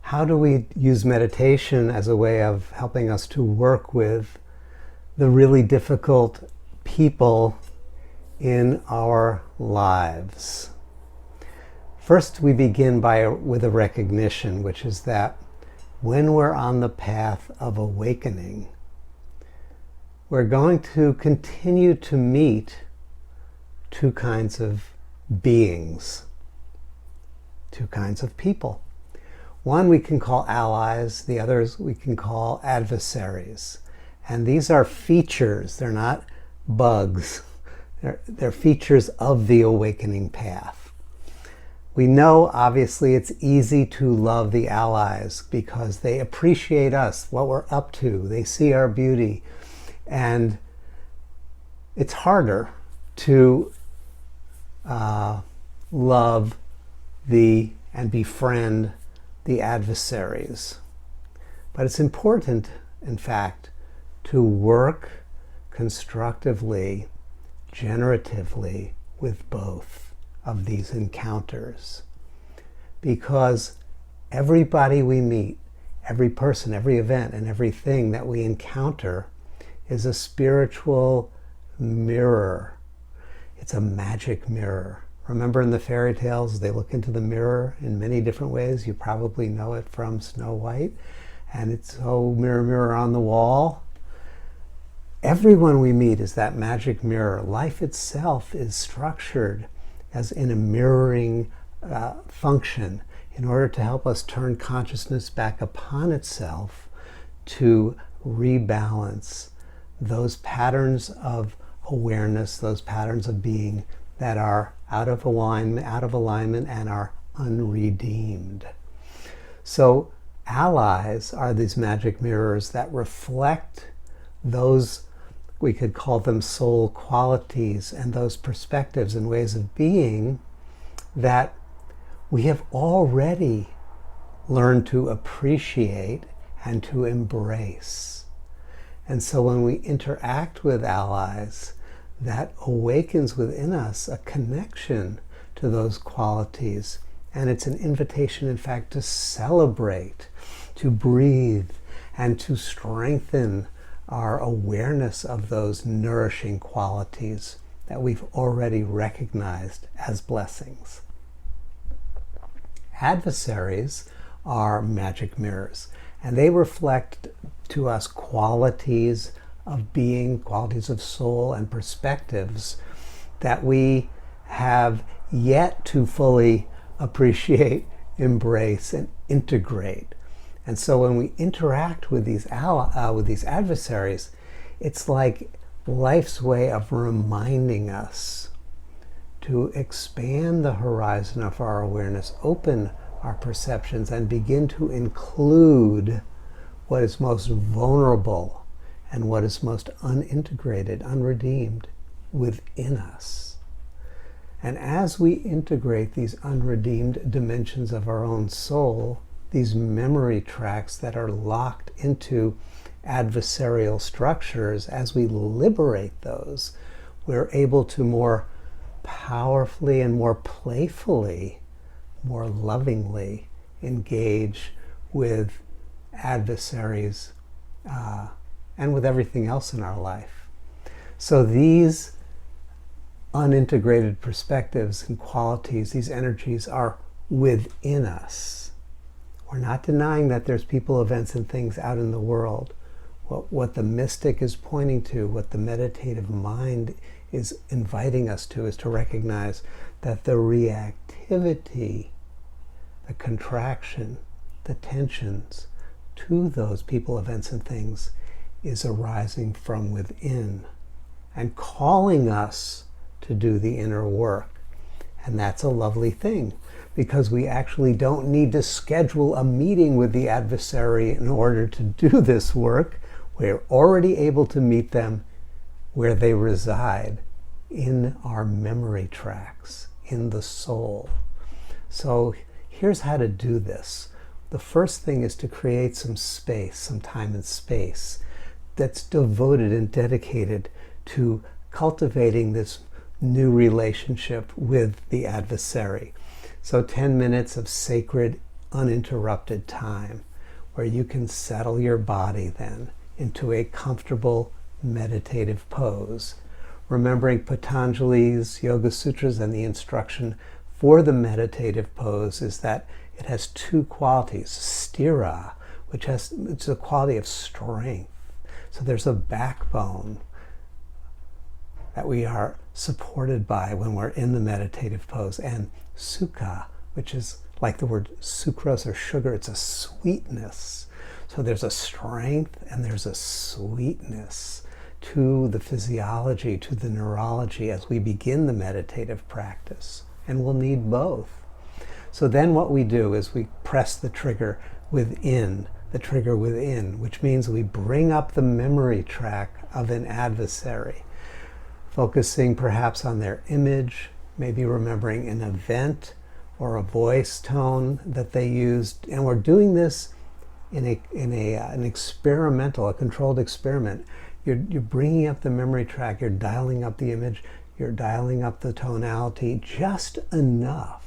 how do we use meditation as a way of helping us to work with the really difficult people in our lives? First, we begin with a recognition, which is that when we're on the path of awakening, we're going to continue to meet two kinds of beings, two kinds of people. One we can call allies, the others we can call adversaries. And these are features, they're not bugs. They're features of the awakening path. We know, obviously, it's easy to love the allies because they appreciate us, what we're up to. They see our beauty. And it's harder to love and befriend the adversaries. But it's important, in fact, to work constructively, generatively with both of these encounters. Because everybody we meet, every person, every event, and everything that we encounter is a spiritual mirror. It's a magic mirror. Remember in the fairy tales, they look into the mirror in many different ways. You probably know it from Snow White. And it's, oh, mirror, mirror on the wall. Everyone we meet is that magic mirror. Life itself is structured as in a mirroring function in order to help us turn consciousness back upon itself to rebalance those patterns of awareness, those patterns of being that are out of alignment and are unredeemed. So allies are these magic mirrors that reflect those, we could call them soul qualities, and those perspectives and ways of being that we have already learned to appreciate and to embrace. And so when we interact with allies, that awakens within us a connection to those qualities. And it's an invitation, in fact, to celebrate, to breathe, and to strengthen our awareness of those nourishing qualities that we've already recognized as blessings. Adversaries are magic mirrors, and they reflect to us qualities of being, qualities of soul, and perspectives that we have yet to fully appreciate, embrace, and integrate. And so when we interact with these adversaries, it's like life's way of reminding us to expand the horizon of our awareness, open our perceptions, and begin to include what is most vulnerable and what is most unintegrated, unredeemed within us. And as we integrate these unredeemed dimensions of our own soul, these memory tracks that are locked into adversarial structures, as we liberate those, we're able to more powerfully and more playfully, more lovingly engage with adversaries and with everything else in our life. So these unintegrated perspectives and qualities, these energies are within us. We're not denying that there's people, events, and things out in the world. What the mystic is pointing to, what the meditative mind is inviting us to, is to recognize that the reactivity, the contraction, the tensions to those people, events, and things is arising from within and calling us to do the inner work. And that's a lovely thing, because we actually don't need to schedule a meeting with the adversary in order to do this work. We're already able to meet them where they reside, in our memory tracks, in the soul. So here's how to do this. The first thing is to create some space, some time and space that's devoted and dedicated to cultivating this new relationship with the adversary. So 10 minutes of sacred uninterrupted time where you can settle your body then into a comfortable meditative pose, remembering Patanjali's Yoga Sutras, and the instruction for the meditative pose is that it has two qualities. Sthira, it's a quality of strength. So there's a backbone that we are supported by when we're in the meditative pose, and sukha, which is like the word sucrose or sugar, it's a sweetness. So there's a strength and there's a sweetness to the physiology, to the neurology as we begin the meditative practice. And we'll need both. So then what we do is we press the trigger within, which means we bring up the memory track of an adversary, focusing perhaps on their image, maybe remembering an event or a voice tone that they used. And we're doing this in an experimental, a controlled experiment. You're bringing up the memory track, you're dialing up the image, you're dialing up the tonality just enough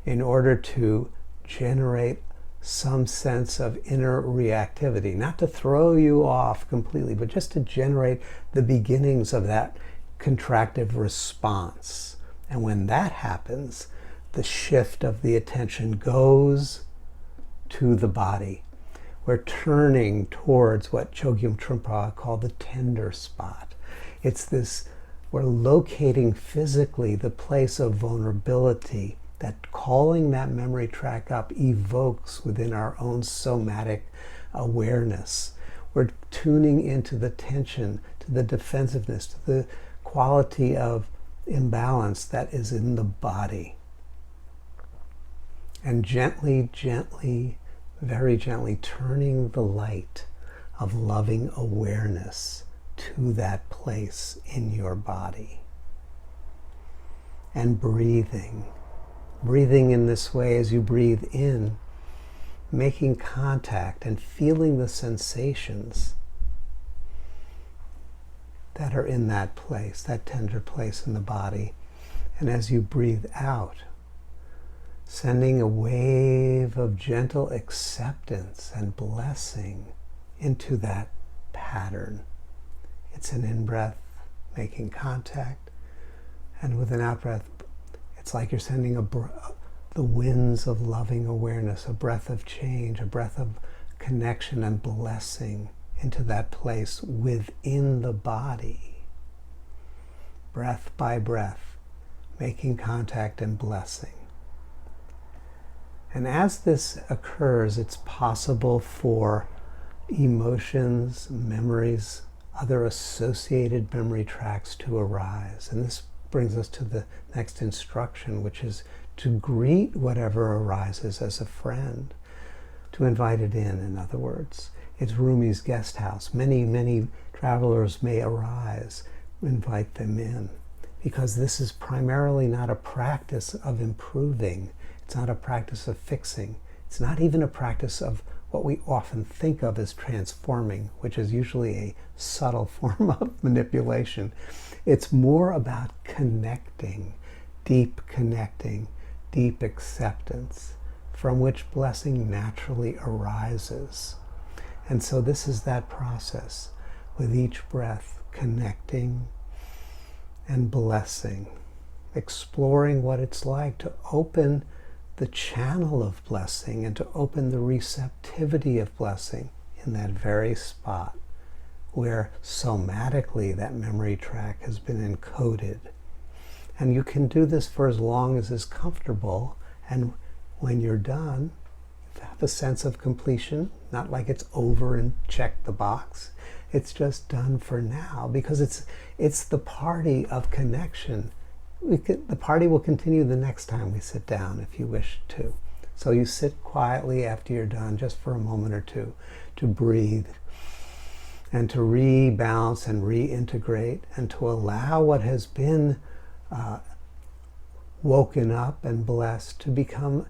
in order to generate some sense of inner reactivity, not to throw you off completely, but just to generate the beginnings of that contractive response. And when that happens, the shift of the attention goes to the body. We're turning towards what Chogyam Trungpa called the tender spot. It's this, we're locating physically the place of vulnerability that calling that memory track up evokes within our own somatic awareness. We're tuning into the tension, to the defensiveness, to the quality of imbalance that is in the body. And gently, very gently turning the light of loving awareness to that place in your body. And breathing in this way as you breathe in, making contact and feeling the sensations that are in that place, that tender place in the body. And as you breathe out, sending a wave of gentle acceptance and blessing into that pattern. It's an in-breath, making contact, and with an out-breath, it's like you're sending the winds of loving awareness, a breath of change, a breath of connection and blessing into that place within the body. Breath by breath, making contact and blessing. And as this occurs, it's possible for emotions, memories, other associated memory tracks to arise. And this brings us to the next instruction, which is to greet whatever arises as a friend, to invite it in other words. It's Rumi's guest house. Many travelers may arise, invite them in, because this is primarily not a practice of improving. It's not a practice of fixing. It's not even a practice of what we often think of as transforming, which is usually a subtle form of manipulation. It's more about connecting, deep acceptance, from which blessing naturally arises. And so this is that process, with each breath connecting and blessing, exploring what it's like to open the channel of blessing and to open the receptivity of blessing in that very spot where somatically that memory track has been encoded. And you can do this for as long as is comfortable, and when you're done, you have a sense of completion, not like it's over and check the box. It's just done for now, because it's the party of connection. The party will continue the next time we sit down if you wish to. So you sit quietly after you're done, just for a moment or two, to breathe and to rebalance and reintegrate, and to allow what has been woken up and blessed to become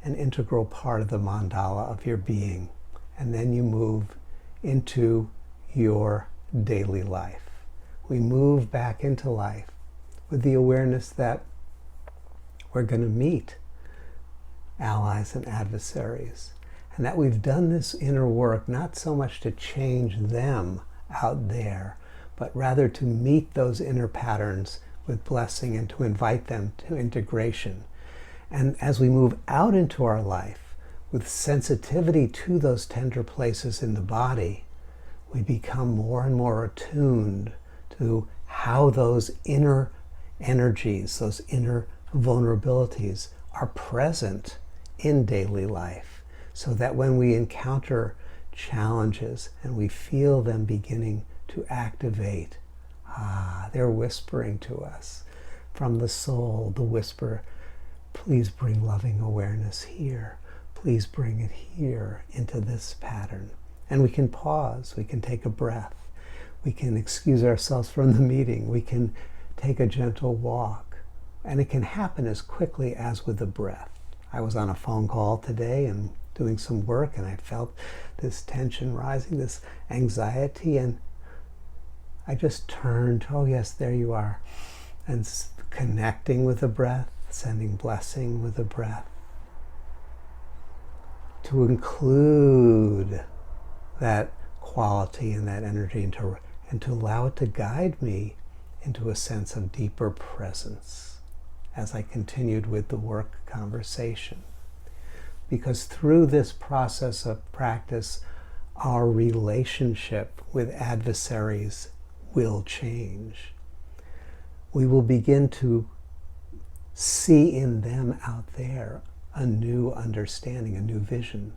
an integral part of the mandala of your being. And then you move into your daily life. We move back into life with the awareness that we're going to meet allies and adversaries. And that we've done this inner work not so much to change them out there, but rather to meet those inner patterns with blessing and to invite them to integration. And as we move out into our life with sensitivity to those tender places in the body, we become more and more attuned to how those inner energies, those inner vulnerabilities are present in daily life, so that when we encounter challenges and we feel them beginning to activate, they're whispering to us from the soul, the whisper, please bring loving awareness here. Please bring it here into this pattern. And we can pause, we can take a breath, we can excuse ourselves from the meeting, we can take a gentle walk, and it can happen as quickly as with a breath. I was on a phone call today and doing some work, and I felt this tension rising, this anxiety, and I just turned, oh yes, there you are, and connecting with the breath, sending blessing with the breath, to include that quality and that energy and to allow it to guide me into a sense of deeper presence as I continued with the work conversation. Because through this process of practice, our relationship with adversaries will change. We will begin to see in them out there a new understanding, a new vision.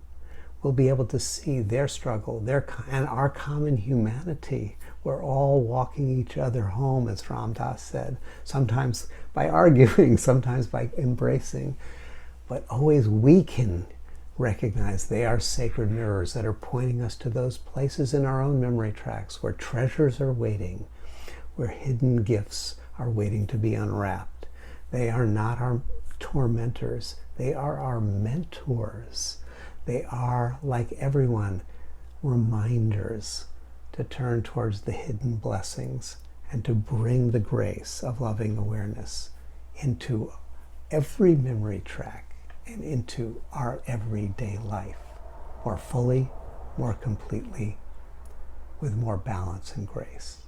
We'll be able to see their struggle, and our common humanity. We're all walking each other home, as Ram Dass said, sometimes by arguing, sometimes by embracing, but always we can recognize they are sacred mirrors that are pointing us to those places in our own memory tracks where treasures are waiting, where hidden gifts are waiting to be unwrapped. They are not our tormentors, they are our mentors. They are, like everyone, reminders to turn towards the hidden blessings and to bring the grace of loving awareness into every memory track and into our everyday life more fully, more completely, with more balance and grace.